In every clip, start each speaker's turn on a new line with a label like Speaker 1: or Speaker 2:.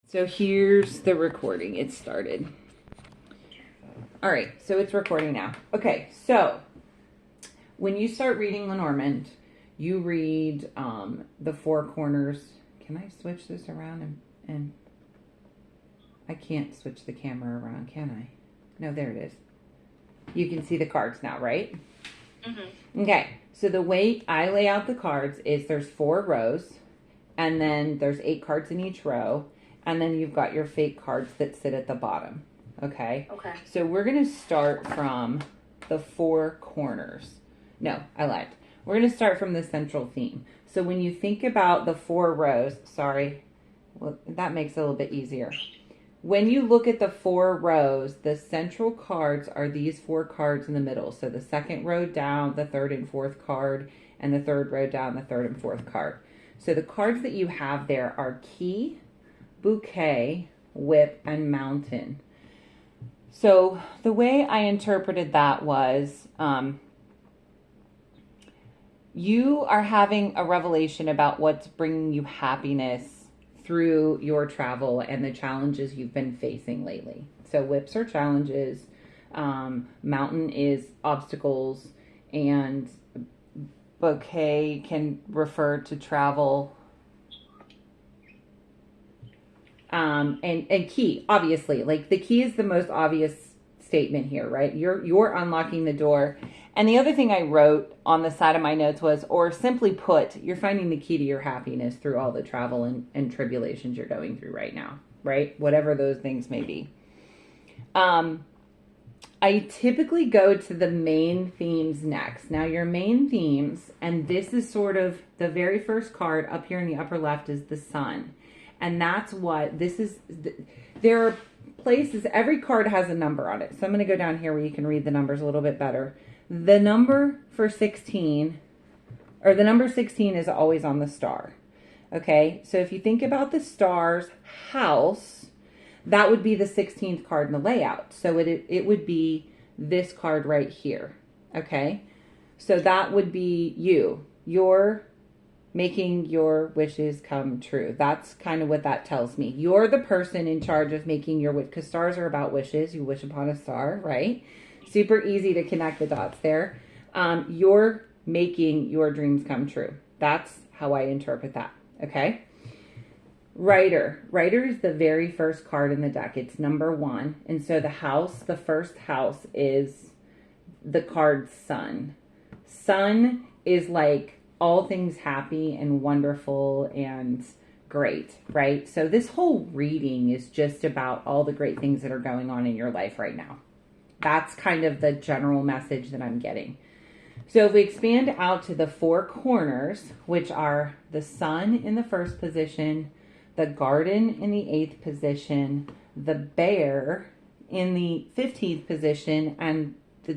Speaker 1: So here's the recording. It started. All right, so it's recording now. Okay, so when you start reading Lenormand, you read the four corners. Can I switch this around? And I can't switch the camera around, can I? No, there it is. You can see the cards now, right? Mm-hmm. Okay, so the way I lay out the cards is there's 4 rows, and then there's 8 cards in each row, and then you've got your fake cards that sit at the bottom. Okay?
Speaker 2: Okay.
Speaker 1: So we're going to start from the 4 corners. No, I lied. We're going to start from the central theme. So when you think about the 4 rows, well, that makes it a little bit easier. When you look at the 4 rows, the central cards are these 4 cards in the middle. So the second row down, the third and fourth card, and the third row down, the third and fourth card. So the cards that you have there are Key, Bouquet, Whip, and Mountain. So the way I interpreted that was you are having a revelation about what's bringing you happiness through your travel and the challenges you've been facing lately. So whips are challenges, mountain is obstacles, and bouquet can refer to travel. And key, obviously, like the key is the most obvious statement here, right? You're unlocking the door. And the other thing I wrote on the side of my notes was, or simply put, you're finding the key to your happiness through all the travel and tribulations you're going through right now, right? Whatever those things may be. I typically go to the main themes next. Now your main themes, and this is sort of the very first card up here in the upper left is the sun. And that's what this is. There are places, every card has a number on it. So I'm going to go down here where you can read the numbers a little bit better. The number for 16, or the number 16 is always on the star. Okay, so if you think about the star's house, that would be the 16th card in the layout. So it would be this card right here. Okay, so that would be you. You're making your wishes come true. That's kind of what that tells me. You're the person in charge of making your wish, because stars are about wishes. You wish upon a star, right? Super easy to connect the dots there. You're making your dreams come true. That's how I interpret that, okay? Writer. Writer is the very first card in the deck. It's number 1. And so the first house is the card Sun. Sun is like all things happy and wonderful and great, right? So this whole reading is just about all the great things that are going on in your life right now. That's kind of the general message that I'm getting. So if we expand out to the 4 corners, which are the sun in the first position, the garden in the 8th position, the bear in the 15th position, and the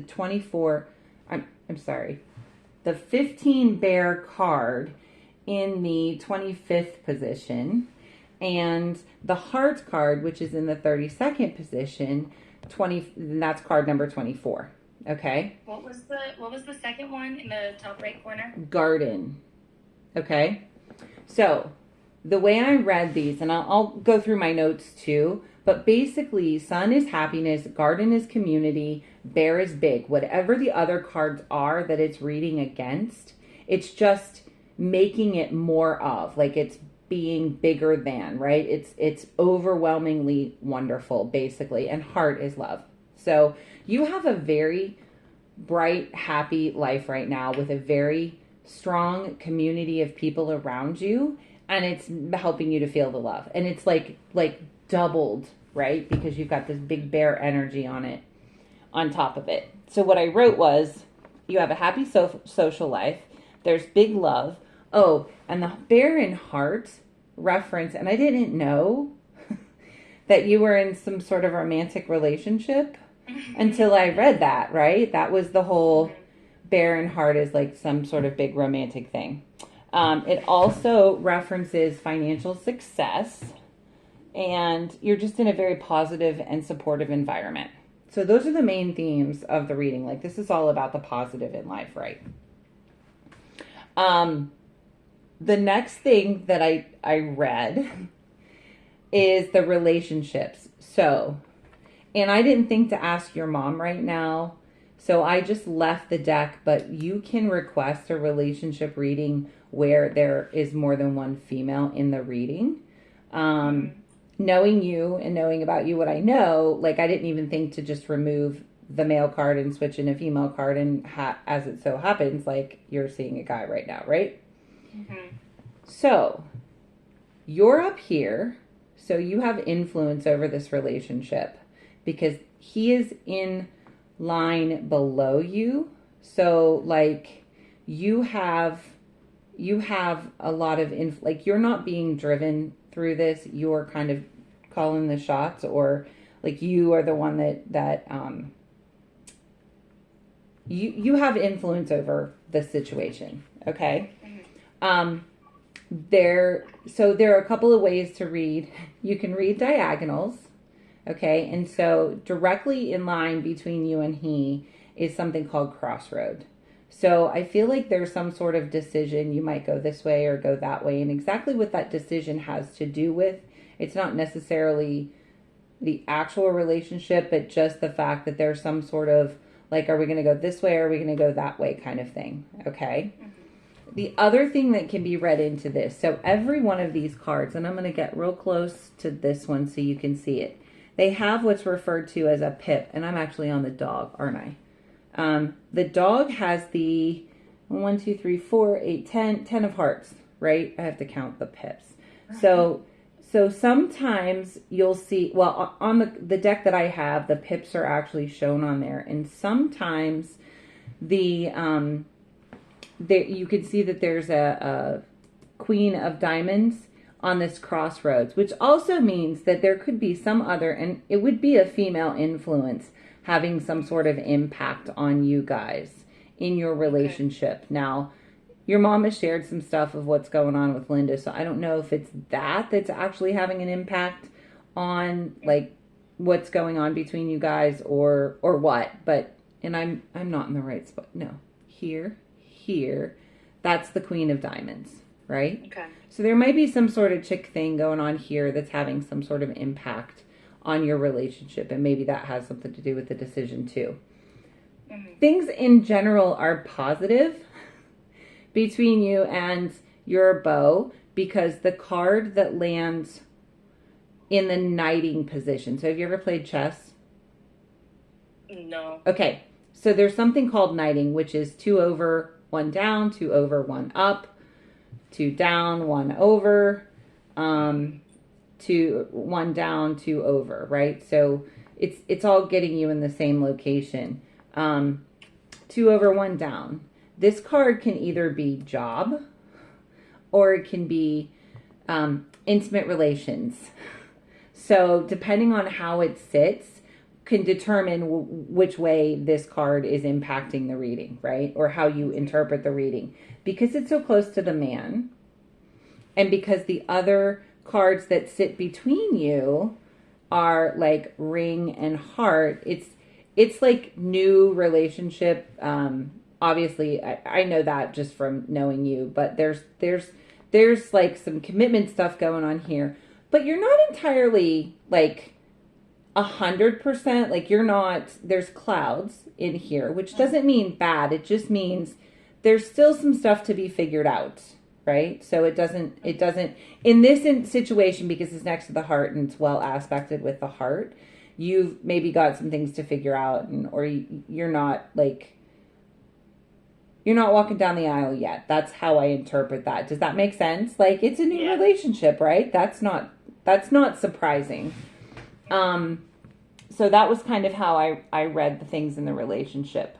Speaker 1: 15 bear card in the 25th position, and the heart card, which is in the 32nd position, and that's card number 24. Okay.
Speaker 2: What was the second one in the top right corner?
Speaker 1: Garden. Okay. So the way I read these, and I'll go through my notes too, but basically sun is happiness, garden is community, bear is big. Whatever the other cards are that it's reading against, it's just making it more of, like it's being bigger than, right? It's overwhelmingly wonderful, basically, and heart is love. So you have a very bright, happy life right now with a very strong community of people around you, and it's helping you to feel the love. And it's like doubled, right? Because you've got this big bear energy on it, on top of it. So what I wrote was, you have a happy social life. There's big love. Oh, and the bear in heart reference, and I didn't know that you were in some sort of romantic relationship until I read that, right? That was the whole bear in heart is like some sort of big romantic thing. It also references financial success, and you're just in a very positive and supportive environment. So those are the main themes of the reading. Like, this is all about the positive in life, right? The next thing that I read is the relationships. So, and I didn't think to ask your mom right now, so I just left the deck, but you can request a relationship reading where there is more than one female in the reading. Knowing you and knowing about you what I know, like I didn't even think to just remove the male card and switch in a female card, and as it so happens, like you're seeing a guy right now, right? So you're up here, so you have influence over this relationship because he is in line below you. So like you have a lot of like you're not being driven through this, you're kind of calling the shots, or like you are the one that you have influence over the situation, okay? There are a couple of ways to read. You can read diagonals, okay? And so directly in line between you and he is something called crossroad. So I feel like there's some sort of decision. You might go this way or go that way. And exactly what that decision has to do with, it's not necessarily the actual relationship, but just the fact that there's some sort of, like, are we going to go this way or are we going to go that way kind of thing, okay? The other thing that can be read into this, so every one of these cards, and I'm going to get real close to this one so you can see it. They have what's referred to as a pip, and I'm actually on the dog, aren't I? The dog has the 1, 2, 3, 4, 8, 10 of hearts, right? I have to count the pips. So sometimes you'll see, well, on the deck that I have, the pips are actually shown on there. And sometimes you can see that there's a queen of diamonds on this crossroads, which also means that there could be some other, and it would be a female influence having some sort of impact on you guys in your relationship. Okay. Now, your mom has shared some stuff of what's going on with Linda, so I don't know if it's that's actually having an impact on like what's going on between you guys or what. But and I'm not in the right spot. No, here, that's the queen of diamonds, right? Okay. So there might be some sort of chick thing going on here that's having some sort of impact on your relationship, and maybe that has something to do with the decision too. Things in general are positive between you and your beau because the card that lands in the knighting position. So have you ever played chess?
Speaker 2: No.
Speaker 1: Okay. So there's something called knighting, which is 2 over, 1 down, 2 over, 1 up, 2 down, 1 over, 2, 1 down, 2 over, right? So it's all getting you in the same location. 2 over, 1 down. This card can either be job or it can be intimate relations. So depending on how it sits can determine which way this card is impacting the reading, right? Or how you interpret the reading. Because it's so close to the man, and because the other cards that sit between you are like ring and heart, it's like new relationship. Obviously I know that just from knowing you, but there's like some commitment stuff going on here, but you're not entirely like 100%, like you're not, there's clouds in here, which doesn't mean bad. It just means there's still some stuff to be figured out. Right? So it doesn't, in this situation, because it's next to the heart and it's well aspected with the heart, you've maybe got some things to figure out, or you're not walking down the aisle yet. That's how I interpret that. Does that make sense? Like it's a new relationship, right? That's not surprising. So that was kind of how I read the things in the relationship.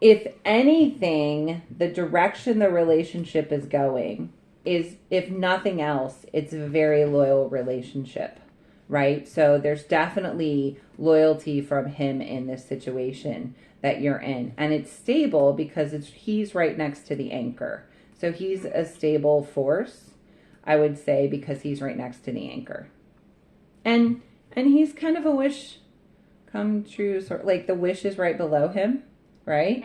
Speaker 1: If anything, the direction the relationship is going is, if nothing else, it's a very loyal relationship, right? So there's definitely loyalty from him in this situation that you're in. And it's stable because he's right next to the anchor. So he's a stable force, I would say, because he's right next to the anchor. And he's kind of a wish come true, sort of like the wish is right below him. Right?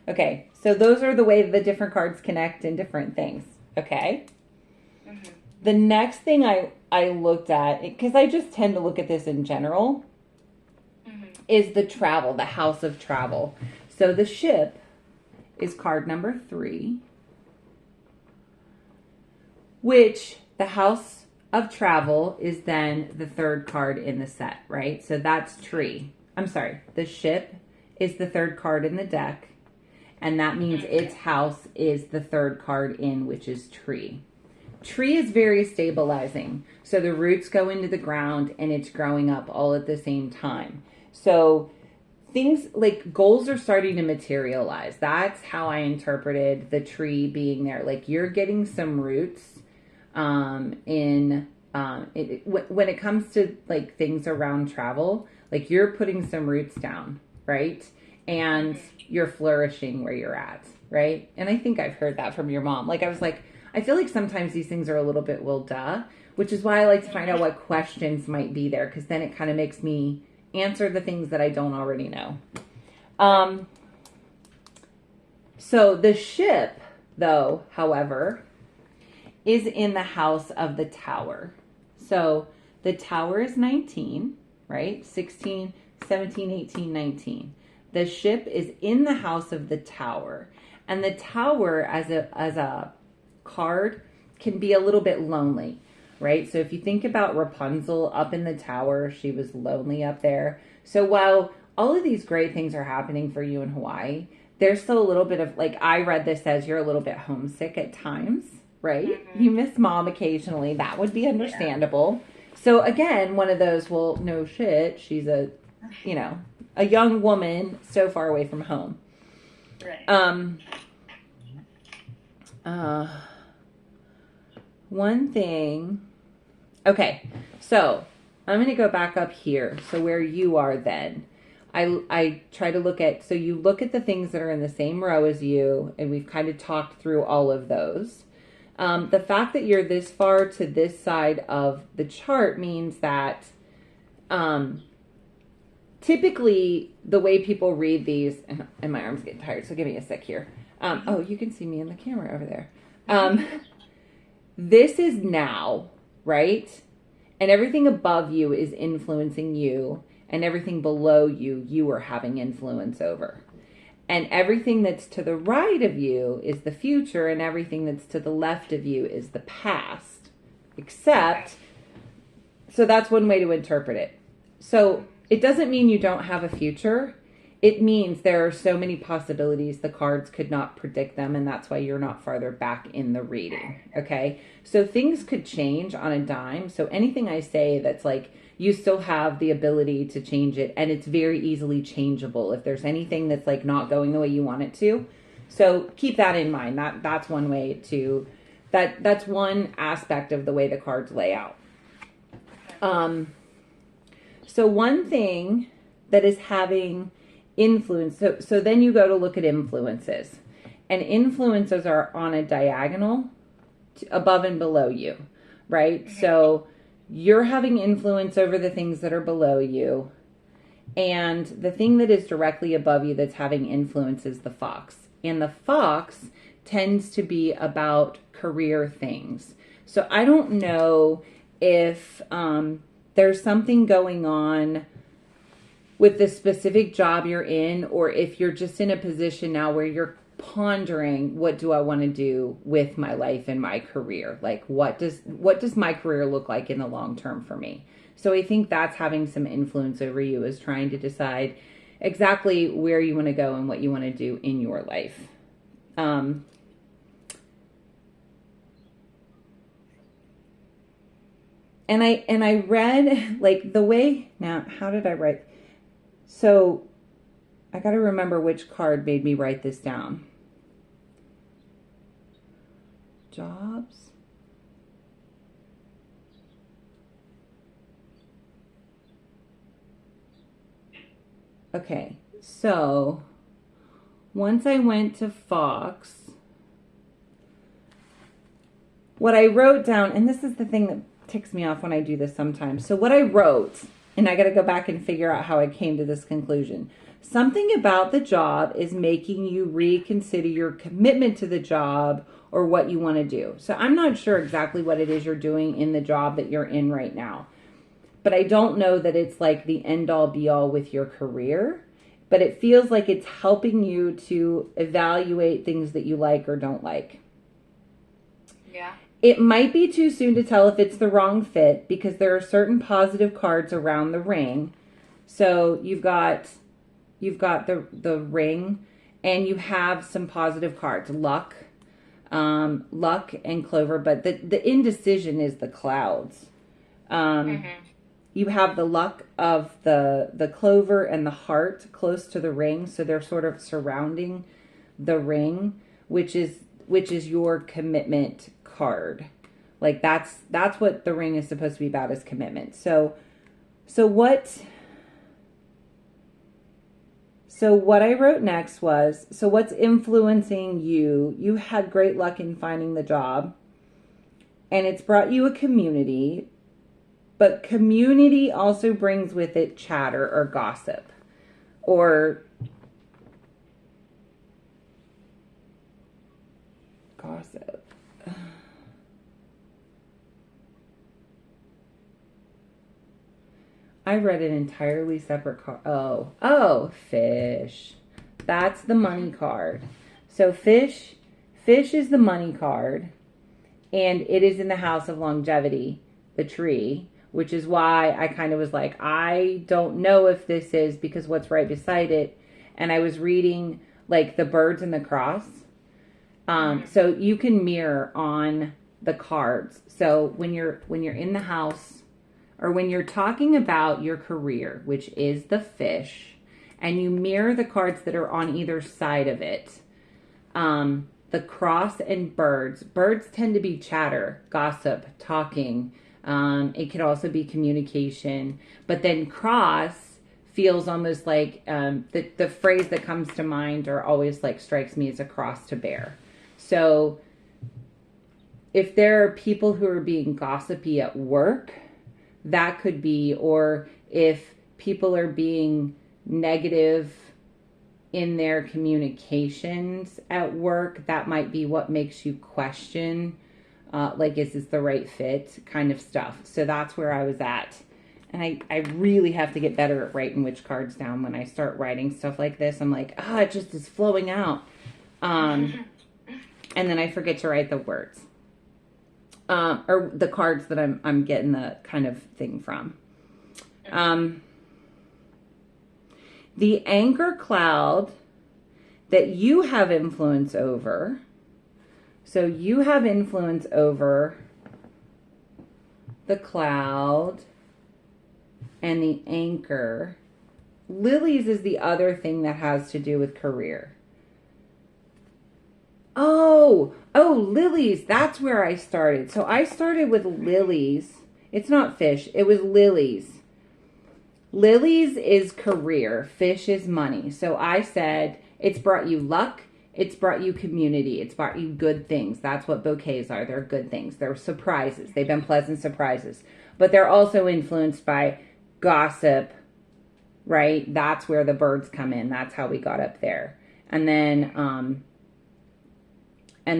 Speaker 1: Okay, so those are the way the different cards connect in different things. Okay? The next thing I looked at, because I just tend to look at this in general, is the travel, the house of travel. So the ship is card number 3, which the house of travel is then the 3rd card in the set, right? So that's tree. I'm sorry, the ship is the 3rd card in the deck, and that means its house is the 3rd card in, which is tree. Tree is very stabilizing. So the roots go into the ground and it's growing up all at the same time. So things like goals are starting to materialize. That's how I interpreted the tree being there. Like you're getting some roots when it comes to like things around travel, like you're putting some roots down, right? And you're flourishing where you're at, right? And I think I've heard that from your mom. Like I was like, I feel like sometimes these things are a little bit, well, duh, which is why I like to find out what questions might be there, because then it kind of makes me answer the things that I don't already know. So the ship, though, however, is in the house of the tower. So the tower is 19, right? 16, 17, 18, 19. The ship is in the house of the tower. And the tower as a card can be a little bit lonely, right? So if you think about Rapunzel up in the tower, she was lonely up there. So while all of these great things are happening for you in Hawaii, there's still a little bit of, like, I read this as you're a little bit homesick at times, right? You miss mom occasionally. That would be understandable. Yeah. So again, one of those, well, no shit, she's a young woman so far away from home. Right. One thing, okay, so I'm going to go back up here. So where you are then, I try to look at, so you look at the things that are in the same row as you, and we've kind of talked through all of those. The fact that you're this far to this side of the chart means that typically the way people read these, and my arm's getting tired, so give me a sec here. Oh, you can see me in the camera over there. This is now, right? And everything above you is influencing you, and everything below you, you are having influence over. And everything that's to the right of you is the future, and everything that's to the left of you is the past. Except, so that's one way to interpret it. So it doesn't mean you don't have a future. It means there are so many possibilities, the cards could not predict them, and that's why you're not farther back in the reading, okay? So things could change on a dime. So anything I say that's like, you still have the ability to change it, and it's very easily changeable if there's anything that's like not going the way you want it to. So keep that in mind. That's one way to, that's one aspect of the way the cards lay out. So one thing that is having influence, so then you go to look at influences, and influences are on a diagonal above and below you, right? So you're having influence over the things that are below you, and the thing that is directly above you that's having influence is the fox, and the fox tends to be about career things. So I don't know if there's something going on with the specific job you're in, or if you're just in a position now where you're pondering, what do I want to do with my life and my career? Like, what does my career look like in the long term for me? So I think that's having some influence over you, is trying to decide exactly where you want to go and what you want to do in your life. And I read, like, the way, now, how did I write? So I got to remember which card made me write this down. Jobs. Okay, so once I went to Fox, what I wrote down, and this is the thing that ticks me off when I do this sometimes. So what I wrote, and I got to go back and figure out how I came to this conclusion. something about the job is making you reconsider your commitment to the job or what you want to do. So I'm not sure exactly what it is you're doing in the job that you're in right now. But I don't know that it's like the end all be all with your career. But it feels like it's helping you to evaluate things that you like or don't like.
Speaker 2: Yeah.
Speaker 1: It might be too soon to tell if it's the wrong fit because there are certain positive cards around the ring. So you've got the ring, and you have some positive cards, luck and clover, but the indecision is the clouds. You have the luck of the clover and the heart close to the ring, so they're sort of surrounding the ring, which is your commitment card. Like that's what the ring is supposed to be about, is commitment. So what I wrote next was, so what's influencing you? You had great luck in finding the job, and it's brought you a community, but community also brings with it chatter or gossip or gossip. I read an entirely separate card. Oh, fish. That's the money card. So fish is the money card, and it is in the house of longevity, the tree, which is why I kind of was like, I don't know if this is, because what's right beside it. And I was reading like the birds and the cross. So you can mirror on the cards. So when you're in the house, or when you're talking about your career, which is the fish, and you mirror the cards that are on either side of it, the cross and birds. Birds tend to be chatter, gossip, talking. It could also be communication. But then cross feels almost like the phrase that comes to mind or always like strikes me as a cross to bear. So if there are people who are being gossipy at work, that could be, or if people are being negative in their communications at work, that might be what makes you question, like, is this the right fit kind of stuff. So that's where I was at. And I really have to get better at writing which cards down when I start writing stuff like this. I'm like, it just is flowing out. And then I forget to write the words. Or the cards that I'm getting the kind of thing from. The anchor cloud that you have influence over. So you have influence over the cloud and the anchor. Lilies is the other thing that has to do with career. Oh, lilies. That's where I started. So I started with lilies. It's not fish. It was lilies. Lilies is career. Fish is money. So I said it's brought you luck. It's brought you community. It's brought you good things. That's what bouquets are. They're good things. They're surprises. They've been pleasant surprises. But they're also influenced by gossip, right? That's where the birds come in. That's how we got up there. And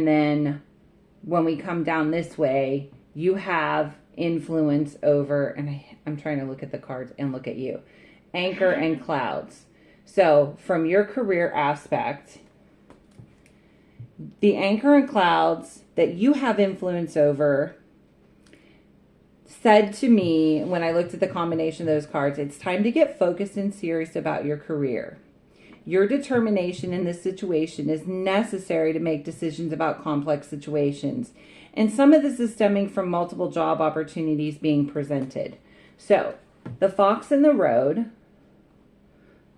Speaker 1: then when we come down this way, you have influence over, and I'm trying to look at the cards and look at you, anchor and clouds. So from your career aspect, the anchor and clouds that you have influence over said to me when I looked at the combination of those cards, it's time to get focused and serious about your career. Your determination in this situation is necessary to make decisions about complex situations. And some of this is stemming from multiple job opportunities being presented. So, the fox in the road.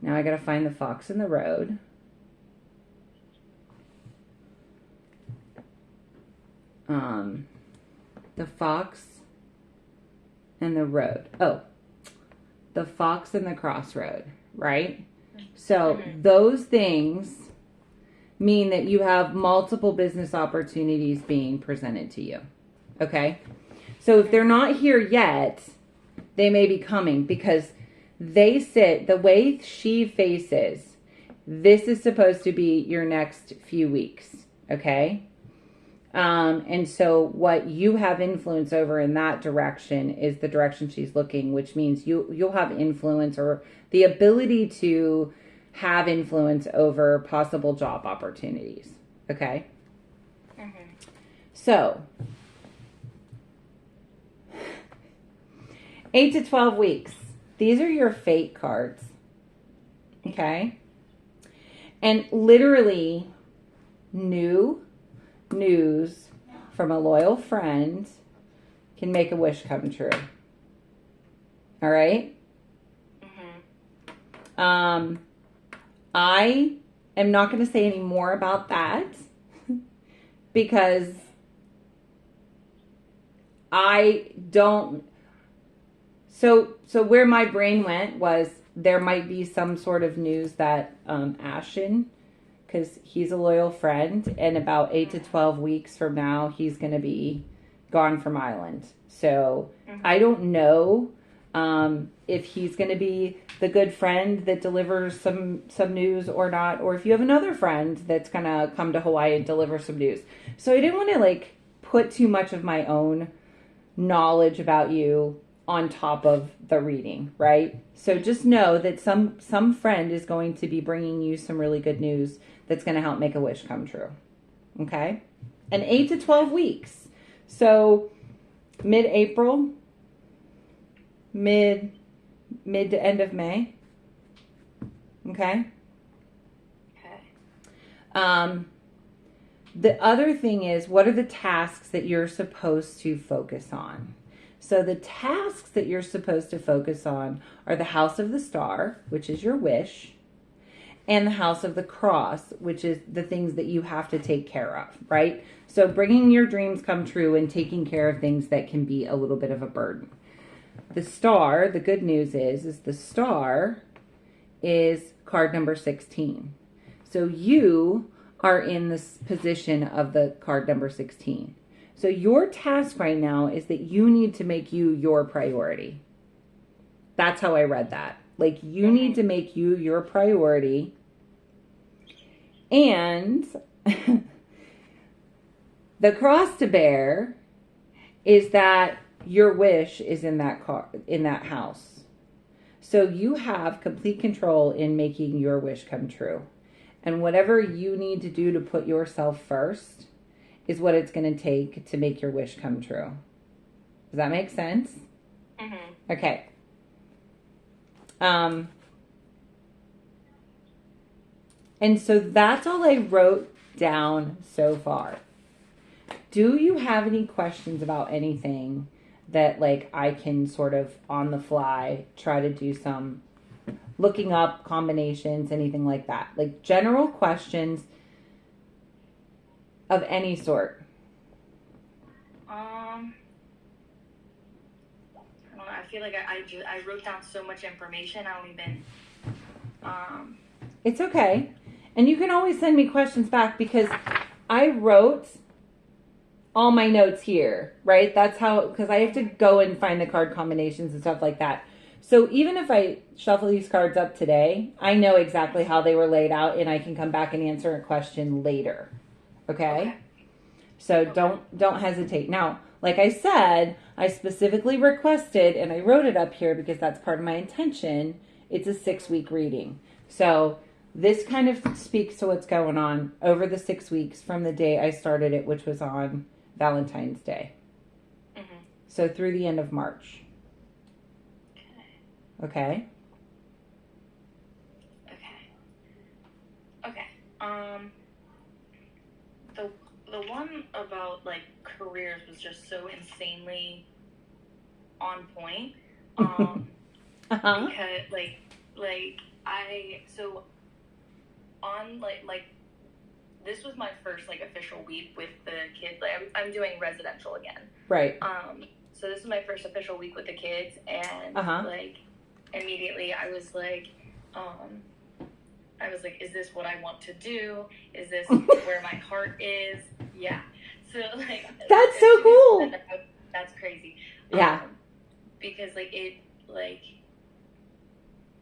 Speaker 1: Now I got to find the fox in the road. The fox and the road. The fox and the crossroad, right? So those things mean that you have multiple business opportunities being presented to you. Okay? So if they're not here yet, they may be coming, because they sit the way she faces. This is supposed to be your next few weeks, okay? And so what you have influence over in that direction is the direction she's looking, which means you'll have influence or the ability to have influence over possible job opportunities. Okay?
Speaker 2: Mm-hmm.
Speaker 1: So 8 to 12 weeks. These are your fate cards. Okay? And literally new news from a loyal friend can make a wish come true. All right?
Speaker 2: Mm-hmm.
Speaker 1: I am not going to say any more about that because I don't. So where my brain went was there might be some sort of news that Ashton, because he's a loyal friend, and about 8 to 12 weeks from now, he's going to be gone from Island. So I don't know if he's going to be the good friend that delivers some news or not, or if you have another friend that's going to come to Hawaii and deliver some news. So I didn't want to like put too much of my own knowledge about you on top of the reading, right? So just know that some friend is going to be bringing you some really good news that's going to help make a wish come true. Okay? And 8 to 12 weeks. So mid-April, mid to end of May. Okay?
Speaker 2: Okay.
Speaker 1: The other thing is, what are the tasks that you're supposed to focus on? So the tasks that you're supposed to focus on are the House of the Star, which is your wish, and the House of the Cross, which is the things that you have to take care of, right? So bringing your dreams come true and taking care of things that can be a little bit of a burden. The Star, the good news is the Star is card number 16. So you are in this position of the card number 16. So your task right now is that you need to make you your priority. That's how I read that. Like, you need to make you your priority. And the cross to bear is that your wish is in that house. So you have complete control in making your wish come true. And whatever you need to do to put yourself first is what it's going to take to make your wish come true. Does that make sense?
Speaker 2: Mm-hmm.
Speaker 1: Okay. And so that's all I wrote down so far. Do you have any questions about anything that, like, I can sort of on the fly try to do some looking up combinations, anything like that? Like general questions of any sort.
Speaker 2: I don't know. I feel like I wrote down so much information. I don't even.
Speaker 1: It's okay. And you can always send me questions back because I wrote all my notes here, right? That's how, because I have to go and find the card combinations and stuff like that. So even if I shuffle these cards up today, I know exactly how they were laid out and I can come back and answer a question later. Okay? So don't hesitate. Now, like I said, I specifically requested, and I wrote it up here because that's part of my intention, it's a 6-week reading. So this kind of speaks to what's going on over the 6 weeks from the day I started it, which was on Valentine's Day.
Speaker 2: Mm-hmm.
Speaker 1: So through the end of March. Okay?
Speaker 2: Okay. The one about, like, careers was just so insanely on point. Because, this was my first, like, official week with the kids. Like, I'm doing residential again.
Speaker 1: Right.
Speaker 2: So this is my first official week with the kids, and, like, immediately I was like, is this what I want to do? Is this where my heart is? Yeah. So, like,
Speaker 1: that's so cool.
Speaker 2: That's crazy.
Speaker 1: Yeah.
Speaker 2: Because, like, it, like,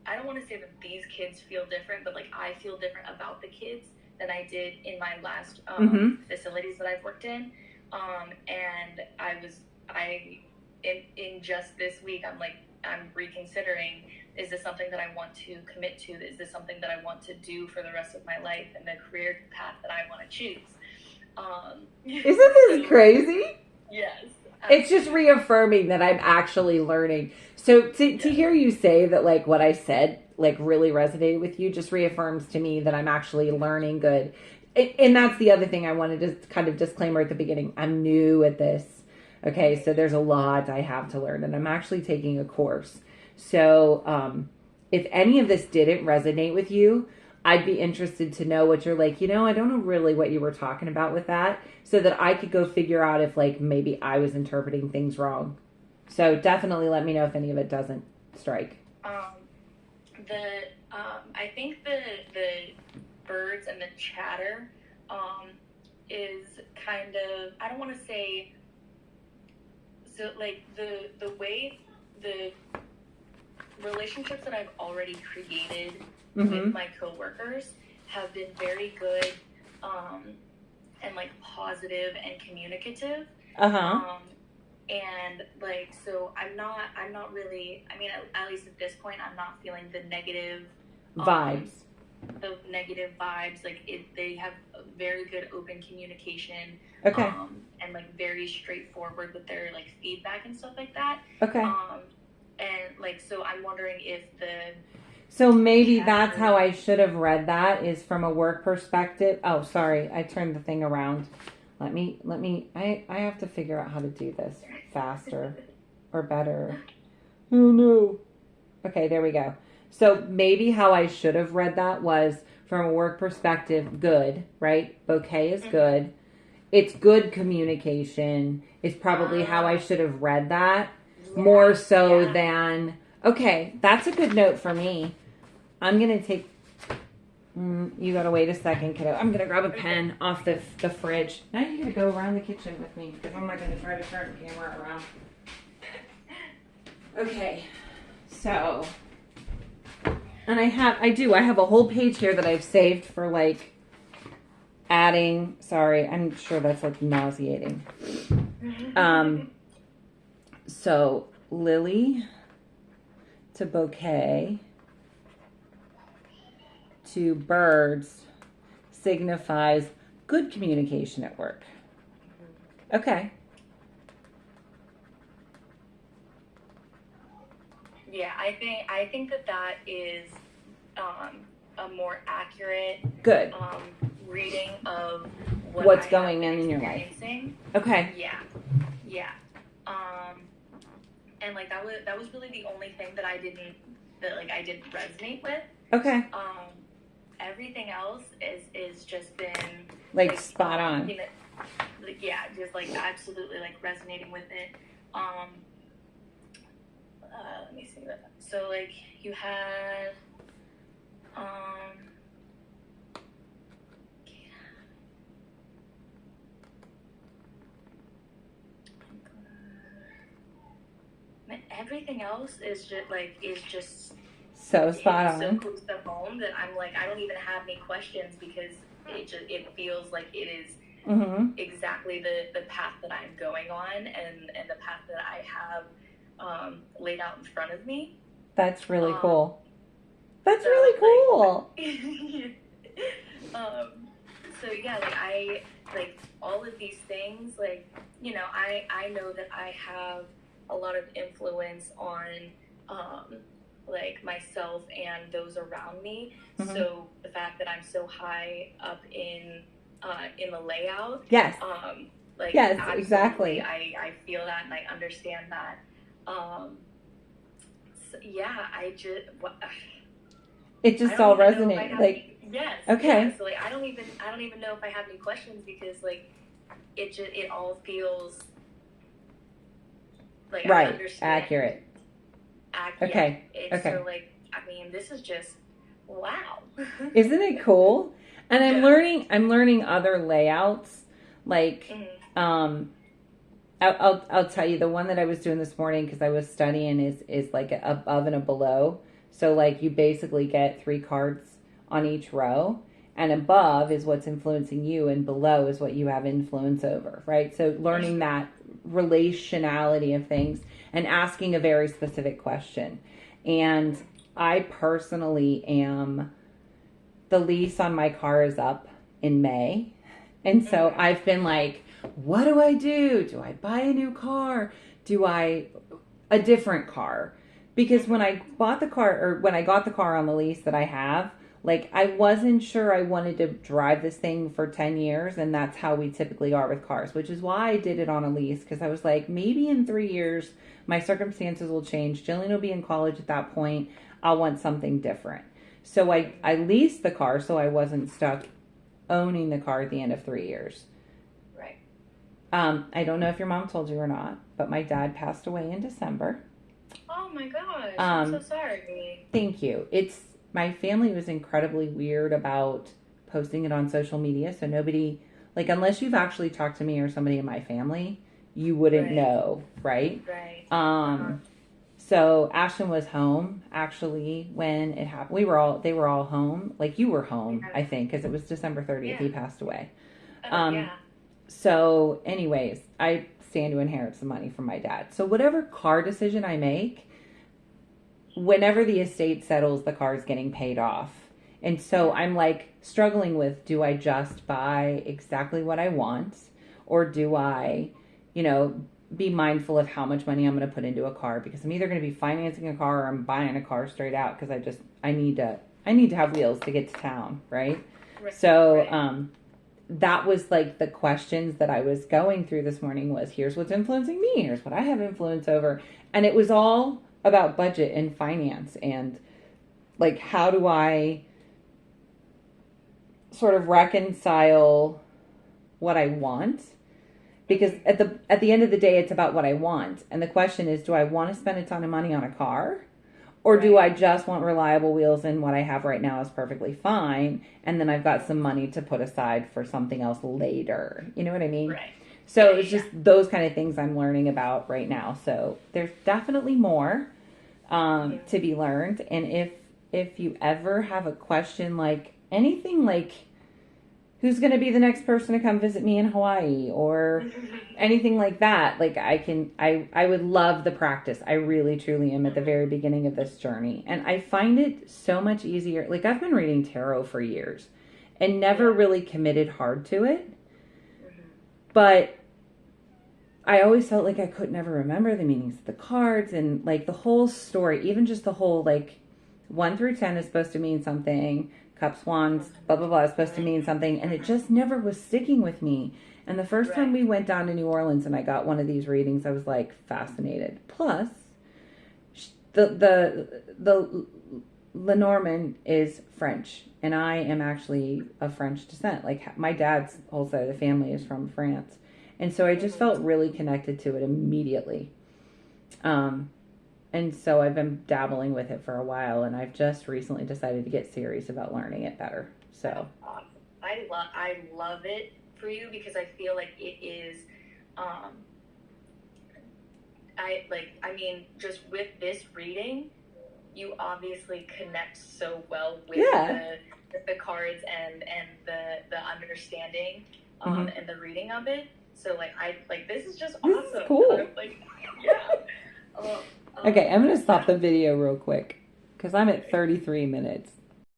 Speaker 2: I don't want to say that these kids feel different, but like I feel different about the kids than I did in my last facilities that I've worked in. And I in just this week, I'm reconsidering, is this something that I want to commit to? Is this something that I want to do for the rest of my life and the career path that I want to choose?
Speaker 1: Isn't this crazy?
Speaker 2: Yes.
Speaker 1: It's just reaffirming that I'm actually learning. So to hear you say that, like, what I said, like, really resonated with you just reaffirms to me that I'm actually learning good. And that's the other thing I wanted to kind of disclaimer at the beginning. I'm new at this. Okay, so there's a lot I have to learn, and I'm actually taking a course. So if any of this didn't resonate with you, I'd be interested to know what you're like, I don't know really what you were talking about with that, so that I could go figure out if, like, maybe I was interpreting things wrong. So definitely let me know if any of it doesn't strike.
Speaker 2: I think the birds and the chatter is kind of, I don't want to say, so like the way the relationships that I've already created with my coworkers have been very good and like positive and communicative. And like, so I'm not really, I mean, at least at this point, I'm not feeling the negative
Speaker 1: vibes.
Speaker 2: The negative vibes. Like they have a very good open communication.
Speaker 1: Okay.
Speaker 2: And like very straightforward with their like feedback and stuff like that.
Speaker 1: Okay.
Speaker 2: And like, so I'm wondering if
Speaker 1: so maybe that's how I should have read that, is from a work perspective. Oh, sorry. I turned the thing around. Let me, I have to figure out how to do this faster or better. Oh no. Okay, there we go. So maybe how I should have read that was from a work perspective, good, right? Bouquet is good. It's good communication is probably how I should have read that. More so than, okay, that's a good note for me. I'm going to take, you got to wait a second, kiddo. I'm going to grab a pen off the fridge. Now you got to go around the kitchen with me, because I'm not going to try to turn the camera around. Okay, so, and I have a whole page here that I've saved for like adding, sorry, I'm sure that's like nauseating. So lily to bouquet to birds signifies good communication at work. Okay.
Speaker 2: Yeah, I think that is a more accurate
Speaker 1: good
Speaker 2: reading of
Speaker 1: what's going on in your life. Okay.
Speaker 2: Yeah. And like that was really the only thing that I didn't resonate with.
Speaker 1: Okay.
Speaker 2: Everything else is just been
Speaker 1: like spot on.
Speaker 2: Yeah, just like absolutely like resonating with it. Let me see that. So like you had everything else is just
Speaker 1: so spot on.
Speaker 2: So close to home that I'm like, I don't even have any questions, because it feels like it is exactly the path that I'm going on and the path that I have laid out in front of me.
Speaker 1: That's really cool. That's really cool.
Speaker 2: So yeah, like I like all of these things, like, I know that I have a lot of influence on like myself and those around me. So the fact that I'm so high up in the layout,
Speaker 1: yes,
Speaker 2: like
Speaker 1: yes, exactly.
Speaker 2: I feel that and I understand that. So yeah,
Speaker 1: it just all resonated. Like,
Speaker 2: yes,
Speaker 1: okay.
Speaker 2: Yeah, so like I don't even know if I have any questions, because like it all feels like
Speaker 1: right,
Speaker 2: I understand.
Speaker 1: accurate.
Speaker 2: Okay. Yeah. Okay. So like, I mean, this is just wow.
Speaker 1: Isn't it cool? And I'm learning other layouts. Like, I'll tell you, the one that I was doing this morning, because I was studying, is like above and a below. So like you basically get 3 cards on each row, and above is what's influencing you, and below is what you have influence over, right? So learning that relationality of things and asking a very specific question. And I personally am, the lease on my car is up in May. And so I've been like, what do I do? Do I buy a new car? Do I, a different car? Because when I bought the car, or when I got the car on the lease that I have, like I wasn't sure I wanted to drive this thing for 10 years. And that's how we typically are with cars, which is why I did it on a lease. Because I was like, maybe in 3 years, my circumstances will change. Jillian will be in college at that point. I'll want something different. So I leased the car so I wasn't stuck owning the car at the end of 3 years.
Speaker 2: Right.
Speaker 1: I don't know if your mom told you or not, but my dad passed away in December.
Speaker 2: Oh my gosh, I'm so sorry.
Speaker 1: Thank you. My family was incredibly weird about posting it on social media, so nobody, like, unless you've actually talked to me or somebody in my family, you wouldn't know, right?
Speaker 2: Right.
Speaker 1: So Ashton was home actually when it happened. They were all home. Like you were home, I think, because it was December 30th. He passed away.
Speaker 2: Yeah.
Speaker 1: So anyways, I stand to inherit some money from my dad. So whatever car decision I make, whenever the estate settles, the car is getting paid off. And so I'm like struggling with, do I just buy exactly what I want? Or do I, be mindful of how much money I'm going to put into a car, because I'm either going to be financing a car or I'm buying a car straight out, because I need to have wheels to get to town, right? So that was like the questions that I was going through this morning was, here's what's influencing me, here's what I have influence over. And it was all about budget and finance and like, how do I sort of reconcile what I want? Because at the end of the day, it's about what I want. And the question is, do I want to spend a ton of money on a car? Or do I just want reliable wheels, and what I have right now is perfectly fine, and then I've got some money to put aside for something else later? You know what I mean?
Speaker 2: Right.
Speaker 1: So it's just those kind of things I'm learning about right now. So there's definitely more to be learned. And if you ever have a question, like anything like, who's going to be the next person to come visit me in Hawaii, or anything like that, like I would love the practice. I really, truly am at the very beginning of this journey. And I find it so much easier. Like I've been reading tarot for years and never really committed hard to it. But I always felt like I could never remember the meanings of the cards and like the whole story, even just the whole, like 1 through 10 is supposed to mean something. Cups, wands, blah, blah, blah, is supposed to mean something. And it just never was sticking with me. And the first time we went down to New Orleans and I got one of these readings, I was like fascinated. Plus, the lenormand is French. And I am actually of French descent. Like my dad's whole side of the family is from France. And so I just felt really connected to it immediately. And so I've been dabbling with it for a while, and I've just recently decided to get serious about learning it better. So
Speaker 2: awesome. I love it for you, because I feel like it is, just with this reading, you obviously connect so well with the cards and the understanding and the reading of it. So this is just awesome.
Speaker 1: This is cool.
Speaker 2: Yeah.
Speaker 1: Okay, I'm going to stop the video real quick because I'm at 33 minutes.